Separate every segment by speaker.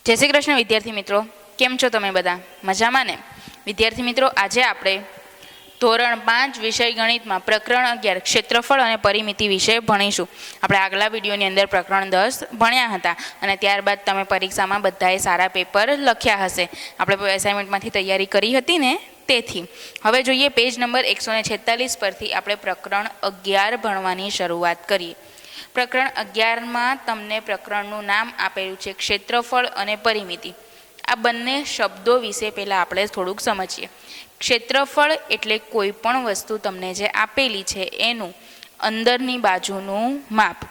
Speaker 1: जय श्री कृष्ण विद्यार्थी मित्रों, केम छो तमे बधा मजामां ने? विद्यार्थी मित्रों, आज आपणे धोरण 5 विषय गणित में प्रकरण 11 क्षेत्रफल और परिमिति विषय भणीशुं। आपणे आगला विडियोनी अंदर प्रकरण 10 भण्या हता अने त्यारबाद तमे परीक्षामां बधाए सारा पेपर लख्या हशे। आपणे एसाइनमेंटमांथी तैयारी करी हती ने तेथी। हवे जोईए पेज नंबर 146 परथी आपणे प्रकरण 11 भणवानी शरूआत करीए। प्रकरण 11 में तमने प्रकरणनुं नाम आपेलुं छे क्षेत्रफल अने परिमिति। आ बंने शब्दों विषे पहेला आपणे थोड़ुंक समजीए। क्षेत्रफल एटले कोईपण वस्तु तमने जे आपेली छे एनुं अंदरनी बाजुनुं माप।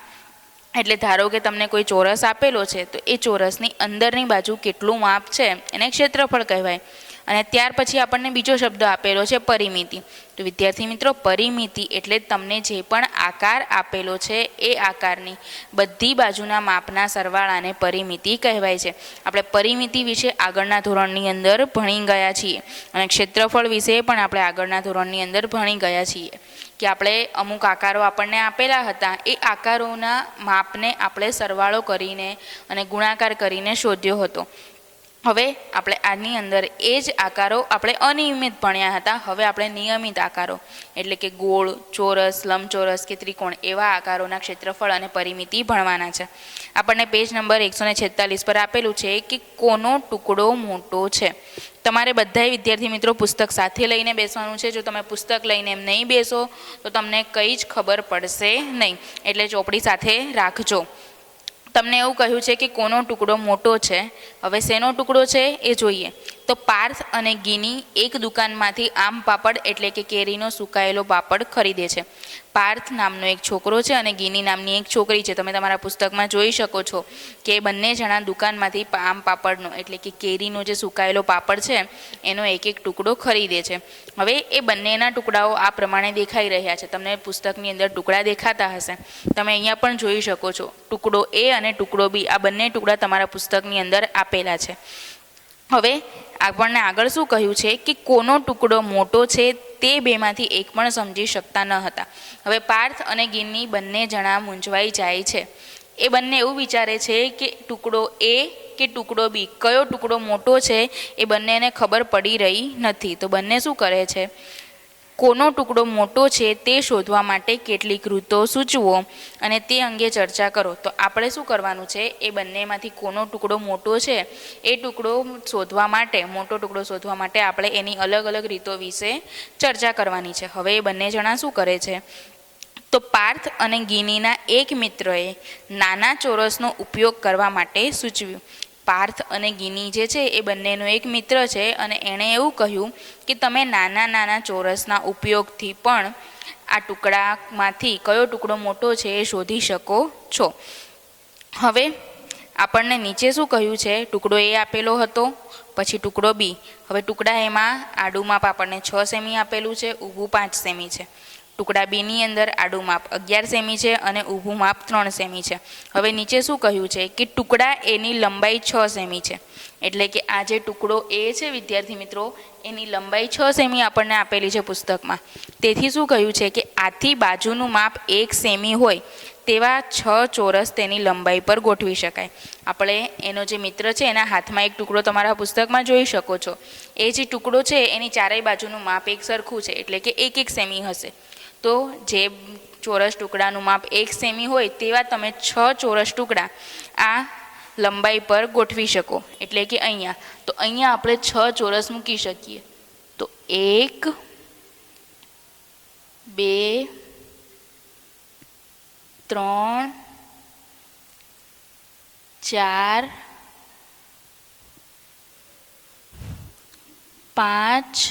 Speaker 1: एटले धारो के तमने कोई चोरस आपेलो छे तो ए चोरसनी अंदरनी बाजु केटलुं माप छे एने क्षेत्रफल कहेवाय। અને ત્યાર પછી આપણને બીજો શબ્દ આપેલો છે પરિમિતિ। તો વિદ્યાર્થી મિત્રો, પરિમિતિ એટલે તમને જે પણ આકાર આપેલો છે એ આકારની બધી બાજુના માપના સરવાળાને પરિમિતિ કહેવાય છે। આપણે પરિમિતિ વિશે આગળના ધોરણની અંદર ભણી ગયા છીએ અને ક્ષેત્રફળ વિશે પણ આપણે આગળના ધોરણની અંદર ભણી ગયા છીએ કે આપણે અમુક આકારો આપણને આપેલા હતા, એ આકારોના માપને આપણે સરવાળો કરીને અને ગુણાકાર કરીને શોધ્યો હતો। હવે આપણે આની અંદર એ જ આકારો આપણે અનિયમિત ભણ્યા હતા। હવે આપણે નિયમિત આકારો એટલે કે ગોળ, ચોરસ, લંબચોરસ કે ત્રિકોણ એવા આકારોના ક્ષેત્રફળ અને પરિમિતિ ભણવાના છે। આપણને પેજ નંબર 146 પર આપેલું છે કે કોનો ટુકડો મોટો છે। તમારે બધાય વિદ્યાર્થી મિત્રો પુસ્તક સાથે લઈને બેસવાનું છે। જો તમે પુસ્તક લઈને એમ નહીં બેસો તો તમને કંઈ જ ખબર પડશે નહીં, એટલે ચોપડી સાથે રાખજો। તમને એવું કહ્યું છે કે કોનો ટુકડો મોટો છે। હવે શેનો ટુકડો છે એ જોઈએ તો પાર્થ અને ગિની એક દુકાનમાંથી આમ પાપડ એટલે કે કેરીનો સુકાયેલો પાપડ ખરીદે છે। પાર્થ નામનો એક છોકરો છે અને ગિની નામની એક છોકરી છે। તમે તમારા પુસ્તકમાં જોઈ શકો છો કે બંને જણા દુકાનમાંથી આમ પાપડનો એટલે કે કેરીનો જે સુકાયેલો પાપડ છે એનો એક એક ટુકડો ખરીદે છે। હવે એ બંનેના ટુકડાઓ આ પ્રમાણે દેખાઈ રહ્યા છે। તમને પુસ્તકની અંદર ટુકડા દેખાતા હશે, તમે અહીંયા પણ જોઈ શકો છો। ટુકડો એ અને ટુકડો બી, આ બંને ટુકડા તમારા પુસ્તકની અંદર આપેલા છે। હવે આપણને આગળ શું કહ્યું છે કે કોનો ટુકડો મોટો છે તે બેમાંથી એક પણ સમજી શકતા ન હતા। હવે પાર્થ અને ગિની બંને જણા મૂંઝવાઈ જાય છે। એ બંને એવું વિચારે છે કે ટુકડો એ કે ટુકડો બી, કયો ટુકડો મોટો છે એ બંનેને ખબર પડી રહી નથી। તો બંને શું કરે છે, કોનો ટુકડો મોટો છે તે શોધવા માટે કેટલીક રીતો સૂચવો અને તે અંગે ચર્ચા કરો। તો આપણે શું કરવાનું છે, એ બંનેમાંથી કોનો ટુકડો મોટો છે એ ટુકડો શોધવા માટે, મોટો ટુકડો શોધવા માટે આપણે એની અલગ અલગ રીતો વિશે ચર્ચા કરવાની છે। હવે એ બંને જણા શું કરે છે તો પાર્થ અને ગિનીના એક મિત્રએ નાના ચોરસનો ઉપયોગ કરવા માટે સૂચવ્યું। પાર્થ અને ગિની જે છે એ બંનેનો એક મિત્ર છે અને એણે એવું કહ્યું કે તમે નાના નાના ચોરસના ઉપયોગથી પણ આ ટુકડામાંથી કયો ટુકડો મોટો છે એ શોધી શકો છો। હવે આપણને નીચે શું કહ્યું છે, ટુકડો એ આપેલો હતો, પછી ટુકડો બી। હવે ટુકડા એમાં આડું માપ આપણને 6 સેમી આપેલું છે, ઊભું 5 સેમી છે। ટુકડા બીની અંદર આડું માપ 11 સેમી છે અને ઊભું માપ 3 સેમી છે। હવે નીચે શું કહ્યું છે કે ટુકડા એની લંબાઈ 6 સેમી છે, એટલે કે આ જે ટુકડો એ છે વિદ્યાર્થી મિત્રો એની લંબાઈ 6 સેમી આપણને આપેલી છે પુસ્તકમાં। તેથી શું કહ્યું છે કે આથી બાજુનું માપ 1 સેમી હોય તેવા 6 ચોરસ તેની લંબાઈ પર ગોઠવી શકાય। આપણે એનો જે મિત્ર છે એના હાથમાં એક ટુકડો તમારા પુસ્તકમાં જોઈ શકો છો। એ જે ટુકડો છે એની ચારેય બાજુનું માપ એક સરખું છે, એટલે કે 1 સેમી હશે। તો જે ચોરસ ટુકડાનું માપ 1 સેમી હોય તેવા તમે 6 ચોરસ ટુકડા આ લંબાઈ પર ગોઠવી શકો, એટલે કે અહીંયા। તો અહીંયા આપણે 6 ચોરસ મૂકી શકીએ। તો 1 2 3 4 5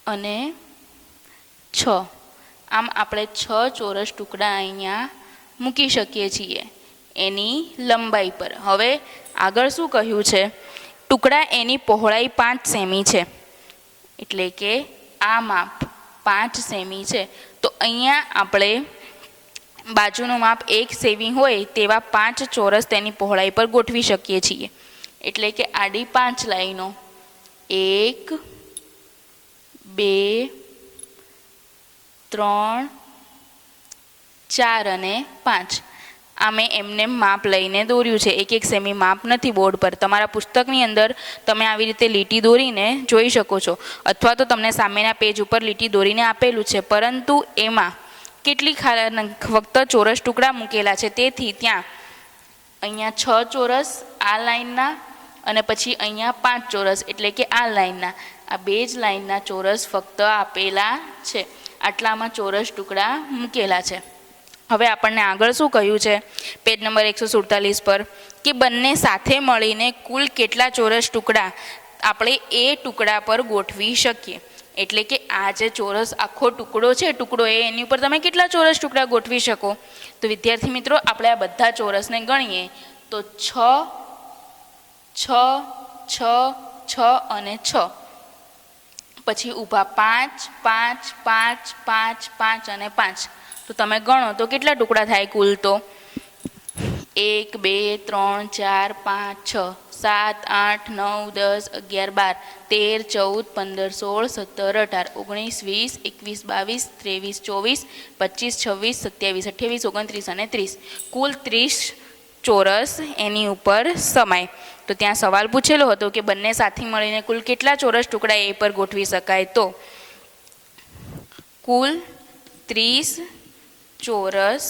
Speaker 1: અને 6 આમ આપણે 6 ચોરસ ટુકડા અહીંયા મૂકી શકીએ છીએ એની લંબાઈ પર। હવે આગળ શું કહ્યું છે, ટુકડા એની પહોળાઈ 5 સેમી છે, એટલે કે આ માપ 5 સેમી છે। તો અહીંયા આપણે બાજુનું માપ 1 સેમી હોય તેવા 5 ચોરસ તેની પહોળાઈ પર ગોઠવી શકીએ છીએ, એટલે કે આડી 5 લાઈનો 1 2 3 4 અને 5 આ મેં એમને માપ લઈને દોર્યું છે, 1 સેમી માપ નથી બોર્ડ પર. તમારા પુસ્તકની અંદર તમે આવી રીતે લીટી દોરીને જોઈ શકો છો, અથવા તો તમને સામેના પેજ ઉપર લીટી દોરીને આપેલું છે, પરંતુ એમાં કેટલી ફક્ત ચોરસ ટુકડા મૂકેલા છે. તેથી ત્યાં અહીંયા 6 ચોરસ આ લાઈનના અને પછી અહીંયા 5 ચોરસ એટલે કે આ લાઈનના, આ બે જ લાઈનના ચોરસ ફક્ત આપેલા છે. આટલામાં ચોરસ ટુકડા મૂકેલા છે. હવે આપણને આગળ શું કહ્યું છે પેજ નંબર 147 પર કે બંને સાથે મળીને કુલ કેટલા ચોરસ ટુકડા આપણે એ ટુકડા પર ગોઠવી શકીએ. એટલે કે આ જે ચોરસ આખો ટુકડો છે, ટુકડો એ એની ઉપર તમે કેટલા ચોરસ ટુકડા ગોઠવી શકો. તો વિદ્યાર્થી મિત્રો આપણે આ બધા ચોરસને ગણીએ તો 6, 6, 6, 6 અને 6, પછી ઊભા 5, 5, 5, 5, 5 અને 5. તો તમે ગણો તો કેટલા ટુકડા થાય કુલ? તો 1, 2, 3, 4, 5, 6, 7, 8, 9, 10, 11, 12, 13, 14, 15, 16, 17, 18, 19, 20, 21, 22, 23, 24, 26, 27, 28, 29 અને 30. કુલ 30 ચોરસ એની ઉપર સમાય. તો ત્યાં સવાલ પૂછેલો હતો કે બંને સાથે મળીને કુલ કેટલા ચોરસ ટુકડા એ પર ગોઠવી શકાય. તો કુલ 30 ચોરસ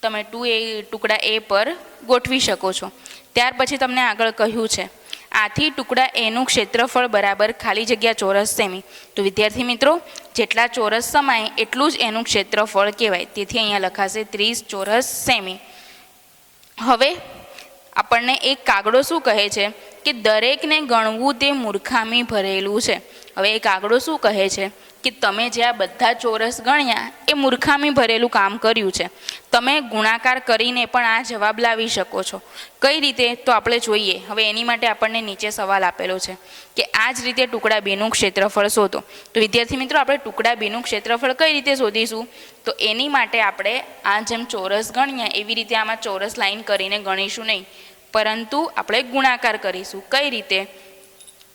Speaker 1: તમે ટુકડા એ પર ગોઠવી શકો છો. ત્યાર પછી તમને આગળ કહ્યું છે આથી ટુકડા એનું ક્ષેત્રફળ બરાબર ખાલી જગ્યા ચોરસ સેમી. તો વિદ્યાર્થી મિત્રો જેટલા ચોરસ સમાય એટલું જ એનું ક્ષેત્રફળ કહેવાય. તેથી અહીંયા લખાશે 30 ચોરસ સેમી. હવે આપણને એક કાગડો શું કહે છે કે દરેકને ગણવું તે મૂર્ખામી ભરેલું છે. હવે એ કાગડો શું કહે છે કે તમે જે આ બધા ચોરસ ગણ્યા એ મૂર્ખામી ભરેલું કામ કર્યું છે. તમે ગુણાકાર કરીને પણ આ જવાબ લાવી શકો છો. કઈ રીતે? તો આપણે જોઈએ. હવે એની માટે આપણને નીચે સવાલ આપેલો છે કે આ જ રીતે ટુકડા બેનું ક્ષેત્રફળ શોધો. તો વિદ્યાર્થી મિત્રો આપણે ટુકડા બેનું ક્ષેત્રફળ કઈ રીતે શોધીશું? તો એની માટે આપણે આ જેમ ચોરસ ગણ્યા એવી રીતે આમાં ચોરસ લાઈન કરીને ગણીશું નહીં, પરંતુ આપણે ગુણાકાર કરીશું. કઈ રીતે?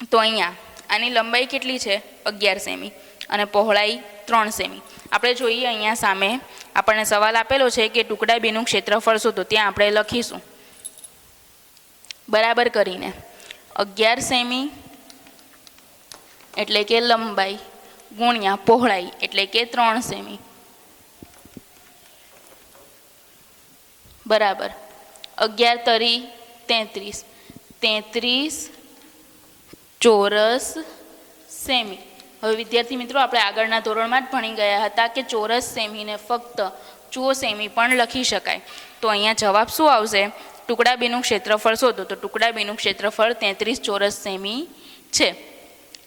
Speaker 1: તો અહીંયા આની લંબાઈ કેટલી છે? 11 સેમી અને પહોળાઈ 3 સેમી. આપણે જોઈએ અહીંયા સામે આપણને સવાલ આપેલો છે કે ટુકડા બેનું ક્ષેત્રફળ શોધો. ત્યાં આપણે લખીશું બરાબર કરીને 11 સેમી એટલે કે લંબાઈ ગુણ્યા પહોળાઈ એટલે કે 3 સેમી બરાબર 11 તરી 33, 33 ચોરસ સેમી. હવે વિદ્યાર્થી મિત્રો આપણે આગળના ધોરણમાં જ ભણી ગયા હતા કે ચોરસ સેમીને ફક્ત ચો સેમી પણ લખી શકાય. તો અહીંયા જવાબ શું આવશે? ટુકડા બેનું ક્ષેત્રફળ શોધો. તો ટુકડા બેનું ક્ષેત્રફળ 33 ચોરસ સેમી છે.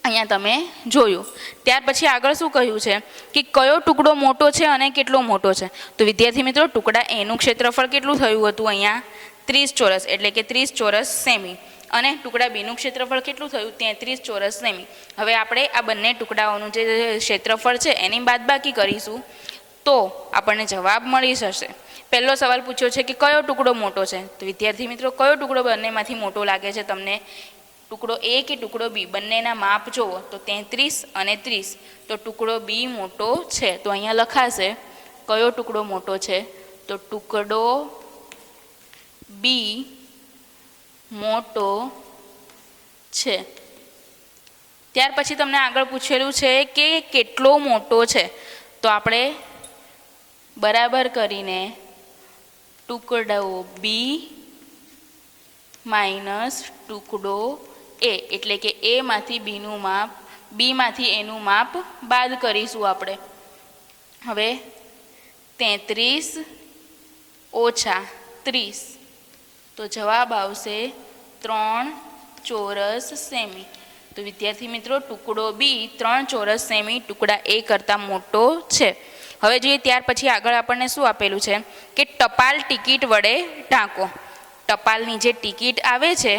Speaker 1: અહીંયા તમે જોયું. ત્યાર પછી આગળ શું કહ્યું છે કે કયો ટુકડો મોટો છે અને કેટલો મોટો છે? તો વિદ્યાર્થી મિત્રો ટુકડા એનું ક્ષેત્રફળ કેટલું થયું હતું? અહીંયા 30 ચોરસ એટલે કે 30 ચોરસ સેમી. અને ટુકડા બેનું ક્ષેત્રફળ કેટલું થયું? 33 ચોરસ સેમી. હવે આપણે આ બંને ટુકડાઓનું જે ક્ષેત્રફળ છે એની બાદબાકી કરીશું તો આપણને જવાબ મળી જશે. પહેલો સવાલ પૂછ્યો છે કે કયો ટુકડો મોટો છે? તો વિદ્યાર્થી મિત્રો કયો ટુકડો બંનેમાંથી મોટો લાગે છે તમને? ટુકડો એ કે ટુકડો બી? બંનેના માપ જુઓ તો 33 અને 30. તો ટુકડો બી મોટો છે. તો અહીંયા લખાશે કયો ટુકડો મોટો છે? તો ટુકડો બી મોટો છે. ત્યાર પછી તમને આગળ પૂછેલું છે કે કેટલો મોટો છે? તો આપણે બરાબર કરીને ટુકડો બી માઇનસ ટુકડો એ એટલે કે એમાંથી બીનું માપ, બીમાંથી એનું માપ બાદ કરીશું આપણે. હવે 33 ઓછા 30 તો જવાબ આવશે 3 ચોરસ સેમી. તો વિદ્યાર્થી મિત્રો ટુકડો બી 3 ચોરસ સેમી ટુકડા એ કરતાં મોટો છે. હવે જોઈએ ત્યાર પછી આગળ આપણને શું આપેલું છે કે ટપાલ ટિકિટ વડે ઢાંકો. ટપાલની જે ટિકિટ આવે છે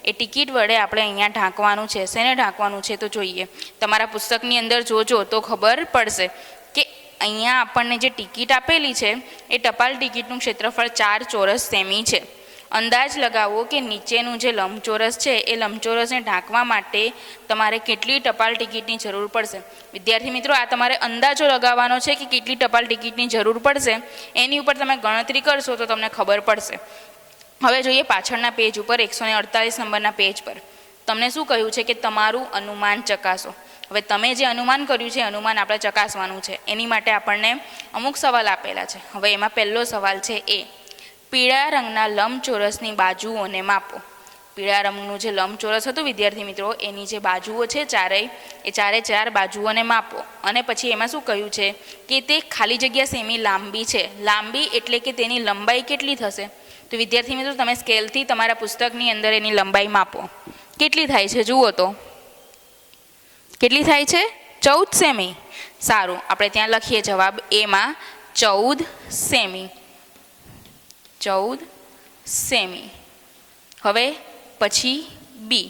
Speaker 1: એ ટિકિટ વડે આપણે અહીંયા ઢાંકવાનું છે. શેને ઢાંકવાનું છે? તો જોઈએ. તમારા પુસ્તકની અંદર જોજો તો ખબર પડશે કે અહીંયા આપણને જે ટિકિટ આપેલી છે એ ટપાલ ટિકિટનું ક્ષેત્રફળ 4 ચોરસ સેમી છે. અંદાજ લગાવો કે નીચેનું જે લંબચોરસ છે એ લંબચોરસને ઢાંકવા માટે તમારે કેટલી ટપાલ ટિકિટની જરૂર પડશે. વિદ્યાર્થી મિત્રો, આ તમારે અંદાજો લગાવવાનો છે કે કેટલી ટપાલ ટિકિટની જરૂર પડશે. એની ઉપર તમે ગણતરી કરશો તો તમને ખબર પડશે. હવે જોઈએ પાછળના પેજ ઉપર 148 નંબરના પેજ પર તમને શું કહ્યું છે કે તમારું અનુમાન ચકાસો. હવે તમે જે અનુમાન કર્યું છે અનુમાન આપણે ચકાસવાનું છે. એની માટે આપણને અમુક સવાલ આપેલા છે. હવે એમાં પહેલો સવાલ છે એ, પીળા રંગના લંબચોરસની બાજુઓને માપો. પીળા રંગનું જે લંબચોરસ હતું વિદ્યાર્થી મિત્રો, એની જે બાજુઓ છે ચારેય, એ ચારે ચાર બાજુઓને માપો. અને પછી એમાં શું કહ્યું છે કે તે ખાલી જગ્યા સેમી લાંબી છે. લાંબી એટલે કે તેની લંબાઈ કેટલી થશે? તો વિદ્યાર્થી મિત્રો, તમે સ્કેલથી તમારા પુસ્તકની અંદર એની લંબાઈ માપો. કેટલી થાય છે જુઓ તો. કેટલી થાય છે? 14 સેમી. સારું, આપણે ત્યાં લખીએ જવાબ એમાં 14 સેમી. 14 સેમી. હવે પછી બી.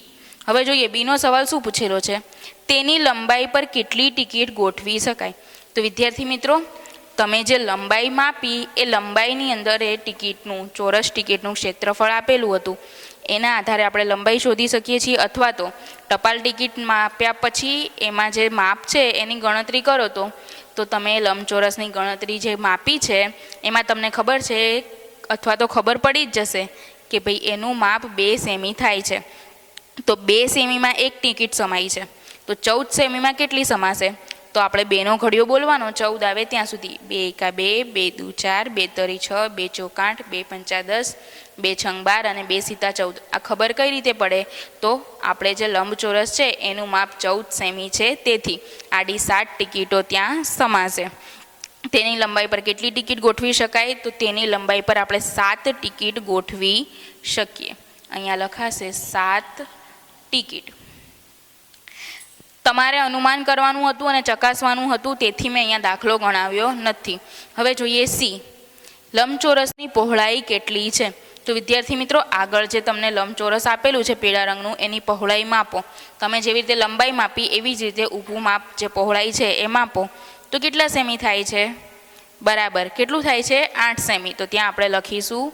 Speaker 1: હવે જોઈએ બીનો સવાલ શું પૂછેલો છે, તેની લંબાઈ પર કેટલી ટિકિટ ગોઠવી શકાય. તો વિદ્યાર્થી મિત્રો, તમે જે લંબાઈ માપી એ લંબાઈની અંદર એ ટિકિટનું, ચોરસ ટિકિટનું ક્ષેત્રફળ આપેલું હતું, એના આધારે આપણે લંબાઈ શોધી શકીએ છીએ. અથવા તો ટપાલ ટિકિટ માપ્યા પછી એમાં જે માપ છે એની ગણતરી કરો તો તમે લંબચોરસની ગણતરી જે માપી છે એમાં તમને ખબર છે અથવા તો ખબર પડી જ જશે કે ભાઈ એનું માપ 2 સેમી થાય છે. તો 2 સેમીમાં એક ટિકિટ સમાય છે. તો 14 સેમીમાં કેટલી સમાશે? તો આપણે 2નો ઘડિયો બોલવાનો, 14 આવે ત્યાં સુધી. 2 એકા 2, 2 દુ 4, 2 તરી 6, 2 ચોક 8, 2 પંચા 10, 2 છંગ 12 અને 2 સીતા 14. આ ખબર કઈ રીતે પડે? તો આપણે જે લંબચોરસ છે એનું માપ 14 સેમી છે, તેથી આડી 7 ટિકિટો ત્યાં સમાશે. તેની લંબાઈ પર કેટલી ટિકિટ ગોઠવી શકાય? તો તેની લંબાઈ પર આપણે 7 ટિકિટ ગોઠવી શકીએ. અહીંયા લખાશે 7 ટિકિટ. તમારે અનુમાન કરવાનું હતું અને ચકાસવાનું હતું, તેથી મેં અહીંયા દાખલો ગણાવ્યો નથી. હવે જોઈએ સી, લંબચોરસની પહોળાઈ કેટલી છે. તો વિદ્યાર્થી મિત્રો, આગળ જે તમને લંબચોરસ આપેલું છે પીળા રંગનું, એની પહોળાઈ માપો. તમે જેવી રીતે લંબાઈ માપી એવી જ રીતે ઊભું માપ જે પહોળાઈ છે એ માપો. તો કેટલા સેમી થાય છે? બરાબર, કેટલું થાય છે? 8 સેમી. તો ત્યાં આપણે લખીશું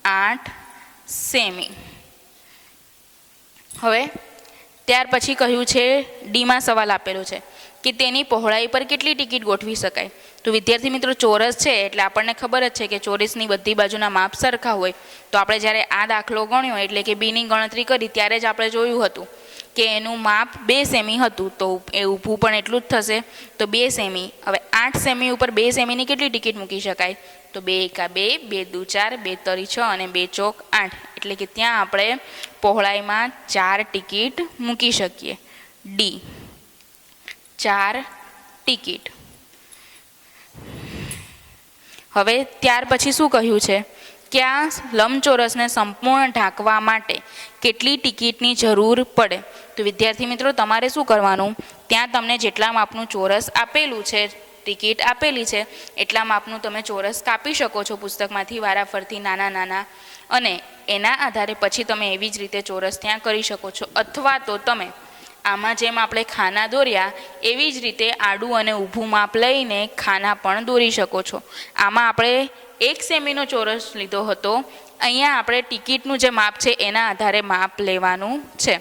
Speaker 1: 8 સેમી. હવે ત્યાર પછી કહ્યું છે ડીમાં સવાલ આપેલો છે કે તેની પહોળાઈ પર કેટલી ટિકિટ ગોઠવી શકાય. તો વિદ્યાર્થી મિત્રો, ચોરસ છે એટલે આપણને ખબર જ છે કે ચોરસની બધી બાજુના માપ સરખા હોય. તો આપણે જ્યારે આ દાખલો ગણ્યો એટલે કે બીની ગણતરી કરી ત્યારે જ આપણે જોયું હતું કે એનું માપ 2 સેમી હતું, તો એ ઊભું પણ એટલું જ થશે. તો 2 સેમી. હવે 8 સેમી ઉપર 2 સેમીની કેટલી ટિકિટ મૂકી શકાય? તો 2 એકા 2, 2 દુ 4, 2 તરી 6 અને 2 ચોક 8. એટલે કે ત્યાં આપણે પહોળાઈમાં 4 ટિકિટ મૂકી શકીએ. D, 4 ticket. હવે ત્યાર પછી શું કહ્યું છે કે આ લંબચોરસને સંપૂર્ણ ઢાંકવા માટે કેટલી ટિકિટની જરૂર પડે. તો વિદ્યાર્થી મિત્રો, તમારે શું કરવાનું, ત્યાં તમને જેટલા માપનું ચોરસ આપેલું છે, ટિકિટ આપેલી છે, એટલા માપનું તમે ચોરસ કાપી શકો છો પુસ્તકમાંથી વારાફરતી નાના નાના, અને એના આધારે પછી તમે એવી જ રીતે ચોરસ ત્યાં કરી શકો છો. અથવા તો તમે આમાં જેમ આપણે ખાના દોર્યા એવી જ રીતે આડું અને ઊભું માપ લઈને ખાના પણ દોરી શકો છો. આમાં આપણે 1 સેમીનો ચોરસ લીધો હતો, અહીંયા આપણે ટિકિટનું જે માપ છે એના આધારે માપ લેવાનું છે.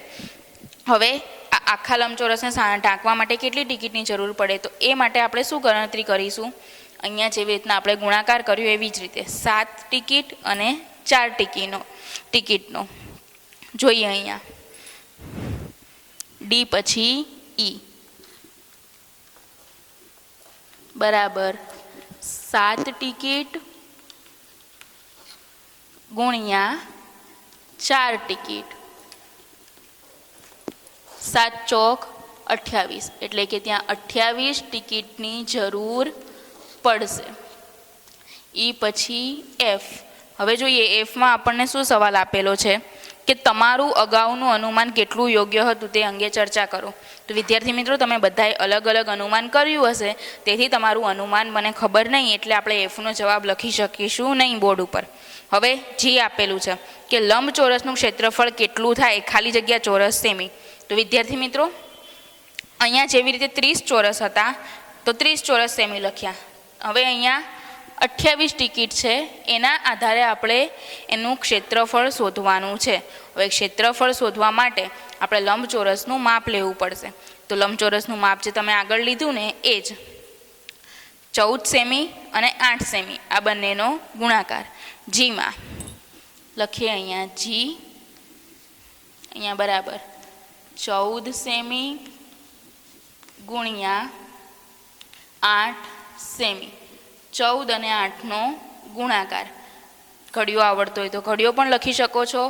Speaker 1: હવે આ આખા લંબચોરસને ઢાંકવા માટે કેટલી ટિકિટની જરૂર પડે? તો એ માટે આપણે શું ગણતરી કરીશું? અહીંયા જેવી રીતના આપણે ગુણાકાર કર્યો એવી જ રીતે 7 ટિકિટ અને 4 ટિકિટનો. જોઈએ અહીંયા ડી પછી ઈ, બરાબર 7 ટિકિટ ગુણ્યા 4 ટિકિટ. 7 ચોક 28, એટલે કે ત્યાં 28 ટિકિટની જરૂર પડશે. ઈ પછી એફ. હવે જોઈએ એફમાં આપણને શું સવાલ આપેલો છે કે તમારું અગાઉનું અનુમાન કેટલું યોગ્ય હતું તે અંગે ચર્ચા કરો. તો વિદ્યાર્થી મિત્રો, તમે બધાએ અલગ અલગ અનુમાન કર્યું હશે, તેથી તમારું અનુમાન મને ખબર નહીં એટલે આપણે એફનો જવાબ લખી શકીશું નહીં બોર્ડ ઉપર. હવે જી આપેલું છે કે લંબચોરસનું ક્ષેત્રફળ કેટલું થાય ખાલી જગ્યા ચોરસ સેમી. તો વિદ્યાર્થી મિત્રો, અહીંયા જેવી રીતે 30 ચોરસ હતા તો 30 ચોરસ સેમી લખ્યા. હવે અહીંયા 28 ટિકિટ છે, એના આધારે આપણે એનું ક્ષેત્રફળ શોધવાનું છે. હવે ક્ષેત્રફળ શોધવા માટે આપણે લંબચોરસનું માપ લેવું પડશે. તો લંબચોરસનું માપ જે તમે આગળ લીધું ને એ જ 14 સેમી અને 8 સેમી આ બંનેનો ગુણાકાર. જીમાં લખીએ અહીંયા જી, અહીંયા બરાબર 14 સેમી ગુણ્યા 8 સેમી. 14 અને 8નો ગુણાકાર. ઘડિયો આવડતો હોય તો ઘડિયો પણ લખી શકો છો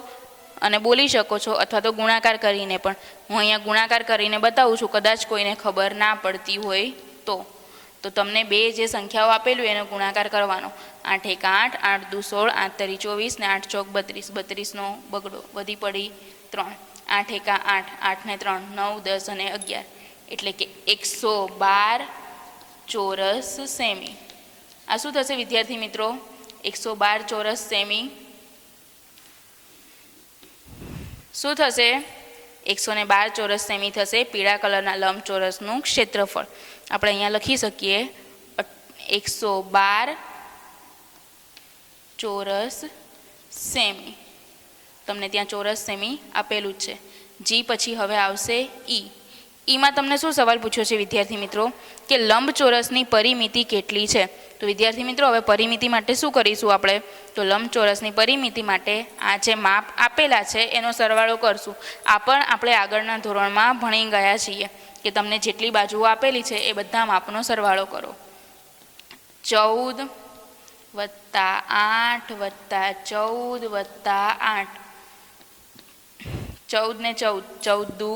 Speaker 1: અને બોલી શકો છો, અથવા તો ગુણાકાર કરીને પણ. હું અહીંયા ગુણાકાર કરીને બતાવું છું, કદાચ કોઈને ખબર ના પડતી હોય તો તમને બે જે સંખ્યાઓ આપેલું એનો ગુણાકાર કરવાનો. 8 એક 8, 8 દુ 16, 8 તરી 24 ને 8 ચોક 32. 32નો બગડો વધી પડી 3. 8 એક 8, 8 ને 3 9, 10 અને 11, એટલે કે 112 ચોરસ સેમી. આ શું થશે વિદ્યાર્થી મિત્રો? 112 ચોરસ સેમી. શું થશે? 112 ચોરસ સેમી થશે પીળા કલરના લંબચોરસનું ક્ષેત્રફળ. આપણે અહીંયા લખી શકીએ 112 ચોરસ સેમી. તમને ત્યાં ચોરસ સેમી આપેલું જ છે. જી પછી હવે આવશે ઈ. ઈમાં તમને શું સવાલ પૂછ્યો છે વિદ્યાર્થી મિત્રો? કે લંબચોરસની પરિમિતિ કેટલી છે? તો વિદ્યાર્થી મિત્રો હવે પરિમિતિ માટે શું કરીશું આપણે? તો લંબચોરસની પરિમિતિ માટે આ જે માપ આપેલા છે એનો સરવાળો કરશું. આ પણ આપણે આગળના ધોરણમાં ભણી ગયા છીએ કે તમને જેટલી બાજુઓ આપેલી છે એ બધા માપનો સરવાળો કરો. 14 વત્તા 8 વત્તા 14 વત્તા 8, 14 ને 14, 14 દુ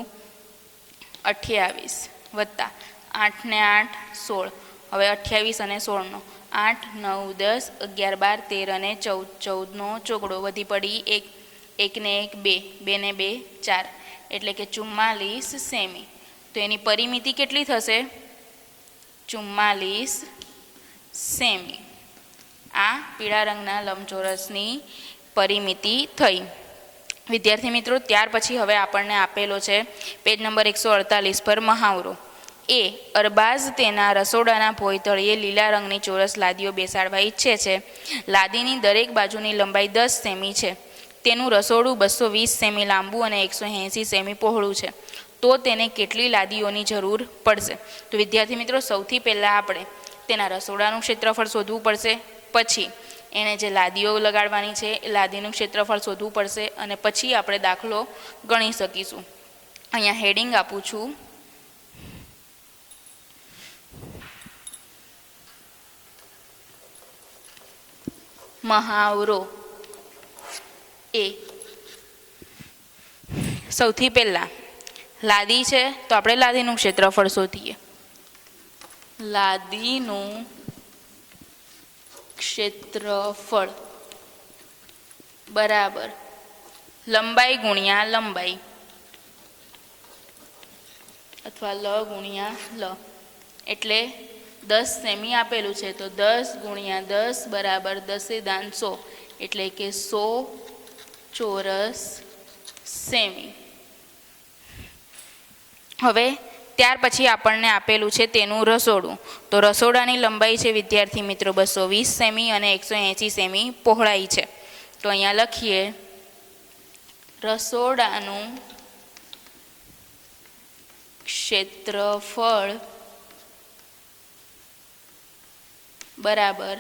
Speaker 1: 28 વત્તા 8 ને 8 16. હવે 28 અને 16નો 8 9 10 11 12 13 અને 14, 14નો ચોગડો વધી પડી 1, 1 ને 1 2, 2 ને 2 4, એટલે કે 44 સેમી. તો એની પરિમિતિ કેટલી થશે? 44 સેમી. આ પીળા રંગના લંબચોરસની પરિમિતિ થઈ. વિદ્યાર્થી મિત્રો ત્યાર પછી હવે આપણને આપેલો છે પેજ નંબર 148 પર મહાવરો. એ અરબાઝ તેના રસોડાના ભોંય તળિયે લીલા રંગની ચોરસ લાદીઓ બેસાડવા ઈચ્છે છે. લાદીની દરેક બાજુની લંબાઈ 10 સેમી છે. તેનું રસોડું 220 સેમી લાંબુ અને 180 સેમી પહોળું છે. તો તેને કેટલી લાદીઓની જરૂર પડશે? તો વિદ્યાર્થી મિત્રો સૌથી પહેલાં આપણે તેના રસોડાનું ક્ષેત્રફળ શોધવું પડશે. પછી એણે જે લાદીઓ લગાડવાની છે એ લાદીનું ક્ષેત્રફળ શોધવું પડશે, અને પછી આપણે દાખલો ગણી શકીશું. અહીંયા હેડિંગ આપું છું. મહાવરો. એ સૌથી પહેલાં લાદી છે તો આપણે લાદીનું ક્ષેત્રફળ શોધીએ. લાદીનું ક્ષેત્રફળ બરાબર લંબાઈ ગુણ્યા લંબાઈ, અથવા લ ગુણ્યા લ, એટલે 10 સેમી આપેલું છે તો 10 ગુણ્યા 10 બરાબર 10 દાન 100, એટલે કે 100 ચોરસ સેમી. હવે ત્યાર પછી આપણને આપેલું છે તેનું રસોડું. તો રસોડાની લંબાઈ છે વિદ્યાર્થી મિત્રો 220 સેમી અને 180 સેમી પહોળાઈ છે. તો અહીંયા લખીએ રસોડાનું ક્ષેત્રફળ બરાબર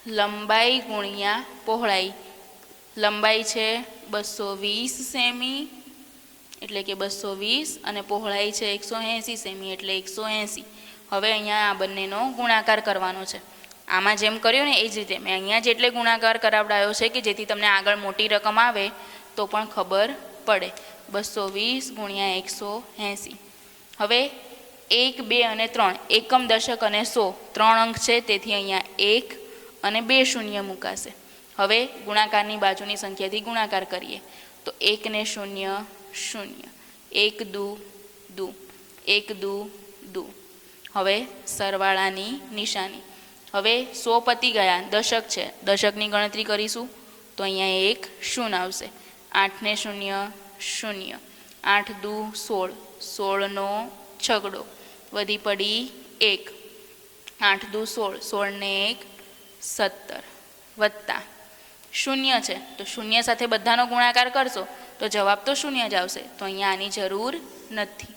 Speaker 1: લંબાઈ ગુણ્યા પહોળાઈ. લંબાઈ છે 220 સેમી એટલે કે 220, અને પહોળાઈ છે 180 સેમી એટલે 180. હવે અહીંયા આ બંનેનો ગુણાકાર કરવાનો છે. આમાં જેમ કર્યો ને એ જ રીતે મેં અહીંયા જેટલે ગુણાકાર કરાવડાયો છે કે જેથી તમને આગળ મોટી રકમ આવે તો પણ ખબર પડે. 220 ગુણ્યા 180. હવે 1 2 અને 3 એકમ દશક અને 100 3 અંક છે, તેથી અહીંયા 1 અને 2 શૂન્ય મુકાશે. હવે ગુણાકારની બાજુની સંખ્યાથી ગુણાકાર કરીએ તો 1 ને 0 0, 1 દુ દુ, 1 દુ દુ. હવે સરવાળાની નિશાની. હવે 100 પતી ગયા, દશક છે, દશકની ગણતરી કરીશું તો અહીંયા 1 શૂન્ય આવશે. 8 ને 0 0, 8 દુ 16, 16નો છગડો વધી પડી 1, 8 દુ 16, 16 ને 1 17 વત્તા 0 છે તો 0 સાથે બધાનો ગુણાકાર કરશો તો જવાબ તો 0 જ આવશે. તો અહીંયા આની જરૂર નથી.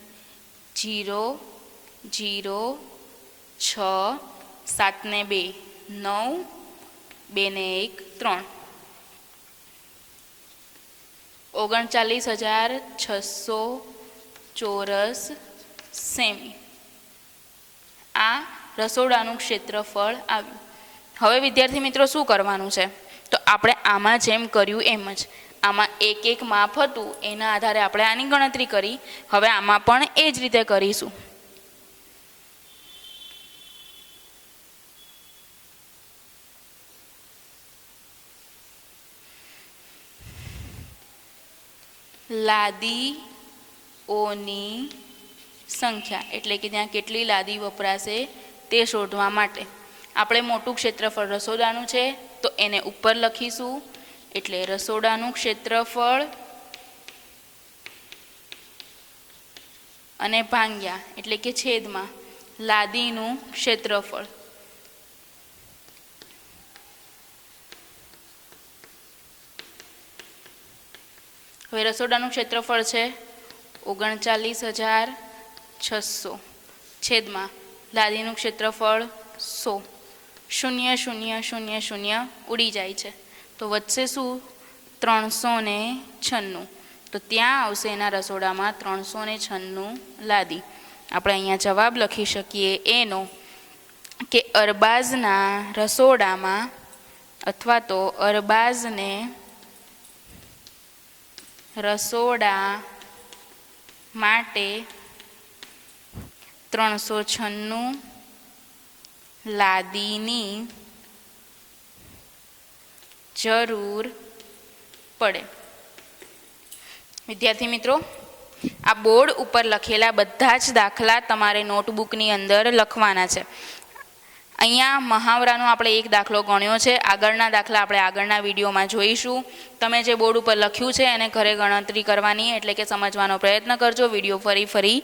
Speaker 1: 0 0 6 7 ને 2 9 2 ને 1 3 39,600 ચોરસ સેમી આ રસોડાનું ક્ષેત્રફળ આવ્યું. હવે વિદ્યાર્થી મિત્રો શું કરવાનું છે? તો આપણે આમાં જેમ કર્યું એમ જ આમાં એક એક માપ હતું એના આધારે આપણે આની ગણતરી કરી. હવે આમાં પણ એ જ રીતે કરીશું. લાદીઓની સંખ્યા એટલે કે ત્યાં કેટલી લાદી વપરાશે તે શોધવા માટે આપણે મોટું ક્ષેત્રફળ રસોડાનું છે તો એને ઉપર લખીશું. એટલે રસોડાનું ક્ષેત્રફળ અને ભાંગ્યા એટલે કે છેદમાં લાદીનું ક્ષેત્રફળ. હવે રસોડાનું ક્ષેત્રફળ છે 39,600 છેદમાં લાદીનું ક્ષેત્રફળ 100. 0 0 0 0 ઉડી જાય છે તો વધશે શું? 396. તો ત્યાં આવશે એના રસોડામાં 396 લાદી. આપણે અહીંયા જવાબ લખી શકીએ એનો કે અરબાઝના રસોડામાં અથવા તો અરબાઝને રસોડા માટે 396 લાદીની જરૂર પડે. વિદ્યાર્થી મિત્રો આ બોર્ડ ઉપર લખેલા બધા જ દાખલા તમારે નોટબુકની અંદર લખવાના છે. અહીંયા મહાવરાનો આપણે એક દાખલો ગણ્યો છે. આગળના દાખલા આપણે આગળના વિડીયોમાં જોઈશું. તમે જે બોર્ડ ઉપર લખ્યું છે એને ઘરે ગણતરી કરવાની એટલે કે સમજવાનો પ્રયત્ન કરજો. વિડીયો ફરી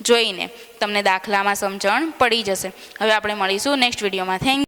Speaker 1: જોઈને તમને દાખલામાં સમજણ પડી જશે. હવે આપણે મળીશું નેક્સ્ટ વિડીયોમાં. Thank you.